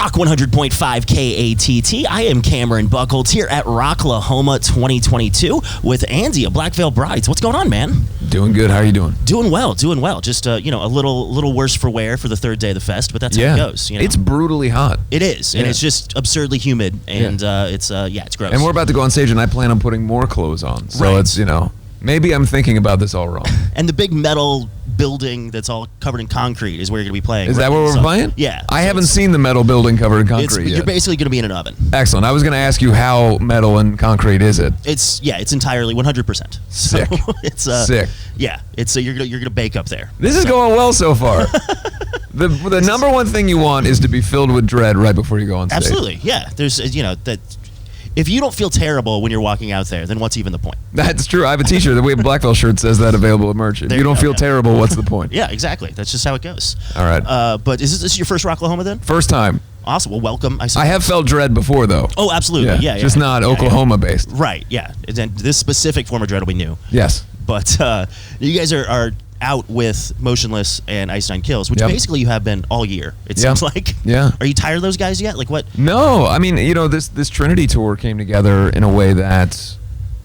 Rock 100.5 KATT. I am Cameron Buchholtz here at Rocklahoma 2022 with Andy of Black Veil Brides. What's going on, man? Doing good. How are you doing? Doing well. Just a little worse for wear for the third day of the fest, but that's how it goes. It's brutally hot. It is, and it's just absurdly humid, and it's gross. And we're about to go on stage, and I plan on putting more clothes on. So it's maybe I'm thinking about this all wrong. And the big metal building that's all covered in concrete is where you're going to be playing. Is that where we're playing? Yeah. I haven't seen the metal building covered in concrete yet. You're basically going to be in an oven. Excellent. I was going to ask you how metal and concrete is it? It's entirely 100%. Sick. So it's sick. Yeah. It's you're gonna bake up there. This is going well so far. The number one thing you want is to be filled with dread right before you go on stage. Absolutely. Yeah. There's that. If you don't feel terrible when you're walking out there, then what's even the point? That's true. I have a T-shirt. We have a Black Veil shirt says that available at merch. If you don't feel terrible, what's the point? Yeah, exactly. That's just how it goes. All right. But is this your first Rocklahoma then? First time. Awesome. Well, welcome. I have felt dread before, though. Oh, absolutely. Yeah. Just not Oklahoma-based. Right. Yeah. And this specific form of dread will be new. Yes. But you guys are out with Motionless and Ice Nine Kills, which basically you have been all year, it seems like. Yeah. Are you tired of those guys yet? Like what? No. I mean, this Trinity tour came together in a way that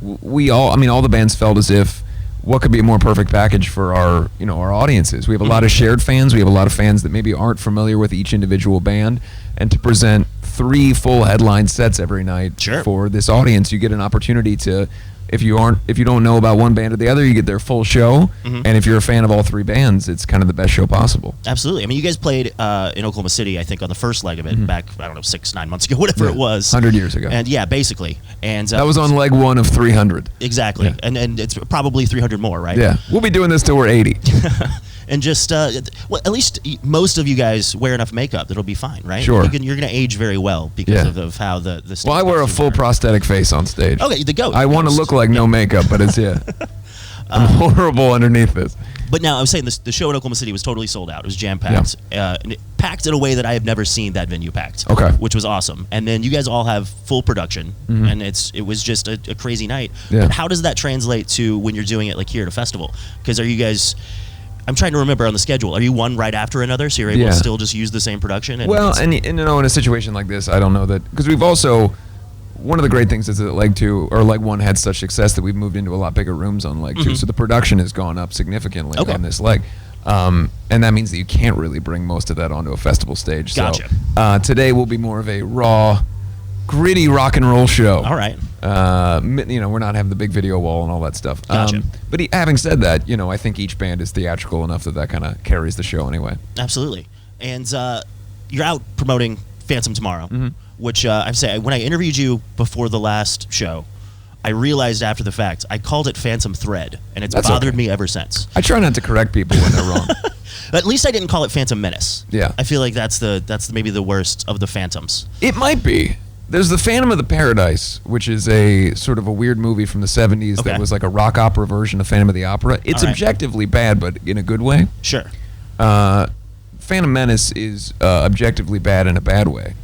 all the bands felt as if what could be a more perfect package for our audiences. We have a lot of shared fans. We have a lot of fans that maybe aren't familiar with each individual band. And to present 3 full headline sets every night for this audience, you get an opportunity to, if you don't know about one band or the other, you get their full show. And if you're a fan of all 3 bands, it's kind of the best show possible. Absolutely. I mean, you guys played in Oklahoma City, I think, on the first leg of it back, 6-9 months ago, whatever it was. 100 years ago. And basically. And that was on leg 1 of 300. Exactly. Yeah. And it's probably 300 more, right? Yeah. We'll be doing this till we're 80. And just, at least most of you guys wear enough makeup that it'll be fine, right? Sure. You're going to age very well because of how the stage. Well, I wear a full prosthetic face on stage. Okay, the goat. I want to look like no makeup, but it's, I'm horrible underneath this. But now, I was saying the show in Oklahoma City was totally sold out. It was jam-packed. Packed in a way that I have never seen that venue packed. Okay. Which was awesome. And then you guys all have full production, and it was just a crazy night. Yeah. But how does that translate to when you're doing it like here at a festival? Because are you guys... I'm trying to remember on the schedule. Are you one right after another, so you're able to still just use the same production? And in a situation like this, I don't know that, because we've also, one of the great things is that leg 1 had such success that we've moved into a lot bigger rooms on leg 2, so the production has gone up significantly on this leg. And that means that you can't really bring most of that onto a festival stage. Gotcha. So today will be more of a raw, gritty rock and roll show. All right. We're not having the big video wall and all that stuff. Gotcha. But having said that, I think each band is theatrical enough that kind of carries the show anyway. Absolutely. And you're out promoting Phantom tomorrow, which I say when I interviewed you before the last show, I realized after the fact I called it Phantom Thread, and it's bothered me ever since. I try not to correct people when they're wrong. At least I didn't call it Phantom Menace. Yeah. I feel like that's maybe the worst of the Phantoms. It might be. There's the Phantom of the Paradise, which is a sort of a weird movie from the 70s that was like a rock opera version of Phantom of the Opera. It's objectively bad, but in a good way. Sure. Phantom Menace is objectively bad in a bad way.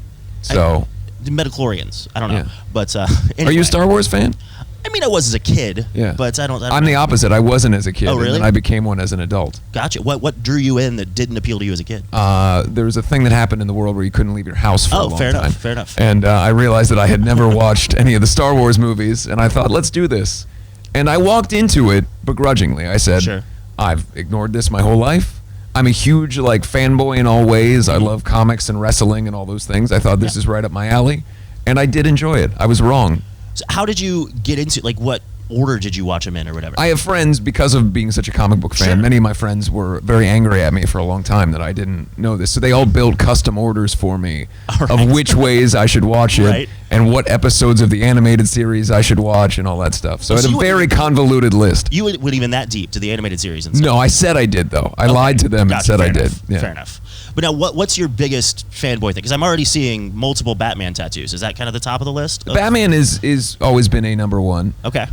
So the Metachlorians, I don't know. But anyway. Are you a Star Wars fan? I mean, I was as a kid, but I don't I'm the opposite. I wasn't as a kid, oh, really? And then I became one as an adult. Gotcha. What drew you in that didn't appeal to you as a kid? There was a thing that happened in the world where you couldn't leave your house for a long time. Fair enough. And I realized that I had never watched any of the Star Wars movies, and I thought, let's do this. And I walked into it begrudgingly. I said, I've ignored this my whole life. I'm a huge fanboy in all ways. I love comics and wrestling and all those things. I thought this is right up my alley, and I did enjoy it. I was wrong. So how did you get into what order did you watch them in or whatever? I have friends, because of being such a comic book fan, many of my friends were very angry at me for a long time that I didn't know this. So they all built custom orders for me of which ways I should watch it and what episodes of the animated series I should watch and all that stuff. So I had a very convoluted list. You went even that deep to the animated series and stuff? No, I said I did, though. I lied to them and said I did. Yeah. Fair enough. But now, what's your biggest fanboy thing? Because I'm already seeing multiple Batman tattoos. Is that kind of the top of the list? Batman is always been a number one. Okay.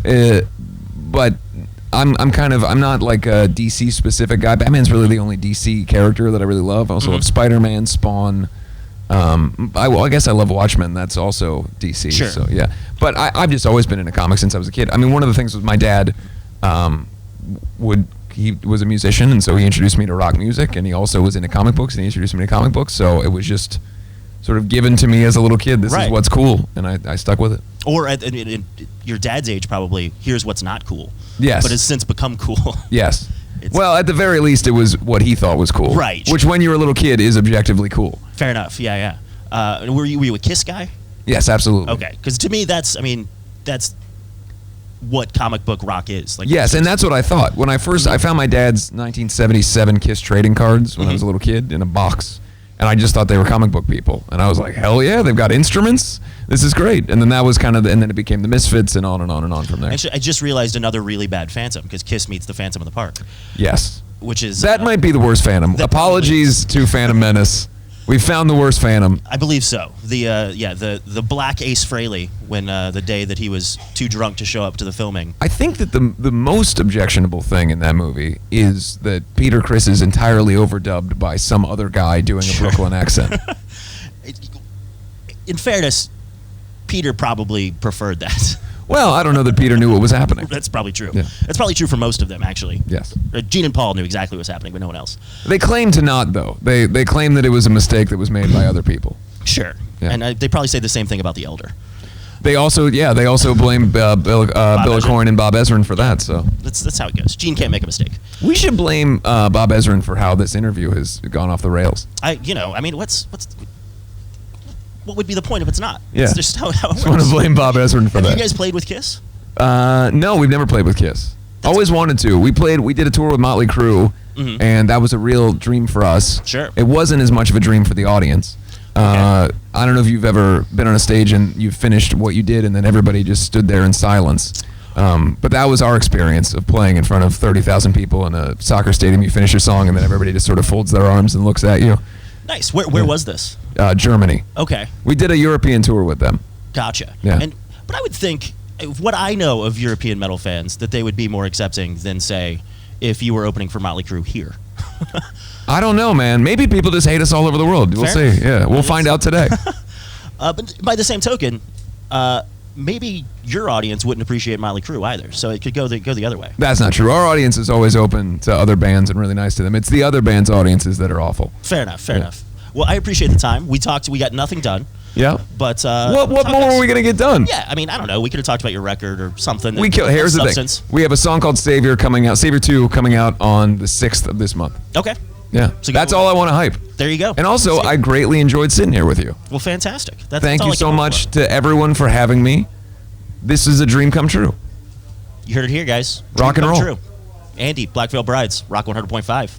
But I'm not like a DC specific guy. Batman's really the only DC character that I really love. I also love Spider-Man, Spawn. I guess I love Watchmen. That's also DC. Sure. So yeah. But I've just always been into comics since I was a kid. I mean, one of the things was my dad he was a musician, and so he introduced me to rock music, and he also was into comic books, and he introduced me to comic books. So it was just sort of given to me as a little kid. This Right. is what's cool, and I stuck with it. Or at your dad's age, probably, here's what's not cool. Yes. But has since become cool. Yes. It's- Well, at the very least, it was what he thought was cool. Right. Which, when you're a little kid, is objectively cool. Fair enough. Yeah. Were you a Kiss guy? Yes, absolutely. Okay. Because to me, that's what comic book rock is. Like, Yes, and that's what I thought. When I found my dad's 1977 Kiss trading cards when I was a little kid in a box, and I just thought they were comic book people. And I was like, hell yeah, they've got instruments. This is great. And then that was kind of, and then it became the Misfits and on and on and on from there. Actually, I just realized another really bad Phantom, because Kiss meets the Phantom of the Park, Yes. which is... That might be the worst Phantom. that Apologies to Phantom Menace. We found the worst Phantom. I believe so. The black Ace Frehley, when the day that he was too drunk to show up to the filming. I think that the most objectionable thing in that movie is that Peter Criss is entirely overdubbed by some other guy doing a Brooklyn accent. In fairness, Peter probably preferred that. Well, I don't know that Peter knew what was happening. That's probably true. Yeah. That's probably true for most of them, actually. Yes. Gene and Paul knew exactly what was happening, but no one else. They claim to not, though. They claim that it was a mistake that was made by other people. Sure. Yeah. And they probably say the same thing about the Elder. They also blame Bill Aucoin and Bob Ezrin for that. So That's how it goes. Gene can't make a mistake. we should blame Bob Ezrin for how this interview has gone off the rails. What would be the point if it's not? Yeah. It's just how it Just want to works. blame Bob Ezrin for Have that. you guys played with Kiss? No, we've never played with Kiss. Always wanted to. We did a tour with Motley Crue, and that was a real dream for us. Sure. It wasn't as much of a dream for the audience. I don't know if you've ever been on a stage and you finished what you did and then everybody just stood there in silence. But that was our experience of playing in front of 30,000 people in a soccer stadium. You finish your song and then everybody just sort of folds their arms and looks at you. Nice. Where was this? Germany. Okay. We did a European tour with them. Gotcha. Yeah. But I would think, what I know of European metal fans, that they would be more accepting than, say, if you were opening for Motley Crue here. I don't know, man. Maybe people just hate us all over the world. We'll Fair see. enough. Yeah, we'll find out today. But by the same token, maybe your audience wouldn't appreciate Motley Crue either. So it could go the other way. That's not true. Our audience is always open to other bands and really nice to them. It's the other bands' audiences that are awful. Fair enough. Well, I appreciate the time. We got nothing done. Yeah. But What more are we gonna get done? Yeah, I mean, I don't know. We could have talked about your record or something. Here's the thing. We have a song called Savior coming out. Savior 2 coming out on the 6th of this month. Okay. Yeah. So that's all I want to hype. There you go. And also, I greatly enjoyed sitting here with you. Well, fantastic. Thank you so much to everyone for having me. This is a dream come true. You heard it here, guys. Rock and Dream come roll. True. Andy, Black Veil Brides, Rock 100.5.